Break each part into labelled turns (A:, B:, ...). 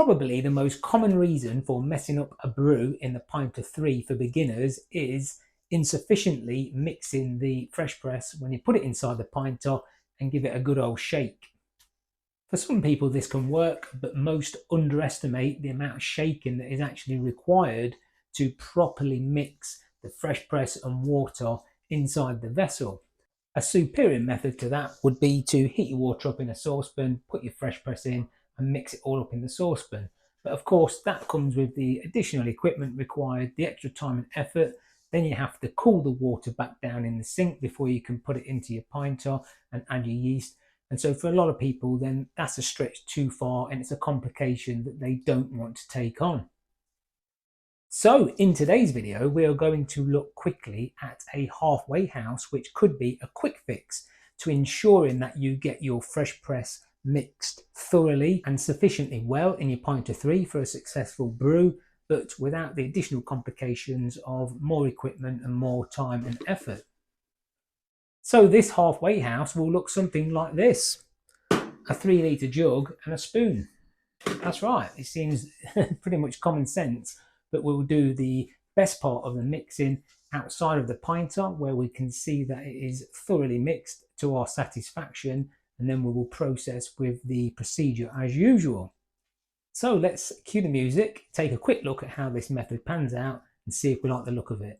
A: Probably the most common reason for messing up a brew in the pint of 3 for beginners is insufficiently mixing the fresh press when you put it inside the pinter and give it a good old shake. For some people this can work, but most underestimate the amount of shaking that is actually required to properly mix the fresh press and water inside the vessel. A superior method to that would be to heat your water up in a saucepan, put your fresh press in and mix it all up in the saucepan. But of course that comes with the additional equipment required, the extra time and effort. Then you have to cool the water back down in the sink before you can put it into your pinter and add your yeast. And so for a lot of people, then that's a stretch too far and it's a complication that they don't want to take on. So in today's video, we are going to look quickly at a halfway house, which could be a quick fix to ensuring that you get your fresh press mixed thoroughly and sufficiently well in your pint of 3 for a successful brew, but without the additional complications of more equipment and more time and effort. So this halfway house will look something like this: a 3-litre jug and a spoon. That's right, it seems pretty much common sense, but we'll do the best part of the mixing outside of the pinter where we can see that it is thoroughly mixed to our satisfaction, and then we will process with the procedure as usual. So let's cue the music, take a quick look at how this method pans out and see if we like the look of it.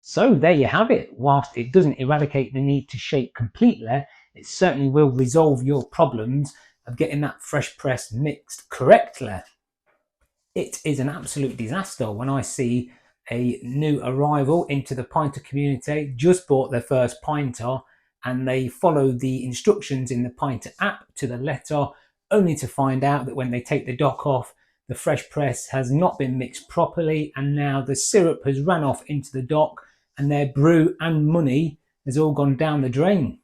A: So there you have it. Whilst it doesn't eradicate the need to shake completely, it certainly will resolve your problems of getting that fresh press mixed correctly. It is an absolute disaster when I see a new arrival into the pinter community, just bought their first pinter, and they follow the instructions in the Pinter app to the letter, only to find out that when they take the dock off, the fresh press has not been mixed properly, and now the syrup has run off into the dock and their brew and money has all gone down the drain.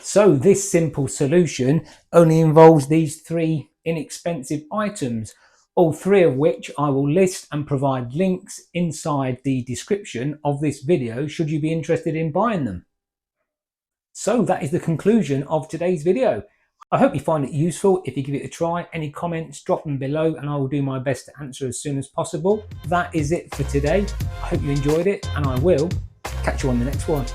A: So this simple solution only involves these 3 inexpensive items. all three of which I will list and provide links inside the description of this video should you be interested in buying them. So that is the conclusion of today's video. I hope you find it useful. If you give it a try, any comments, drop them below and I will do my best to answer as soon as possible. That is it for today. I hope you enjoyed it and I will catch you on the next one.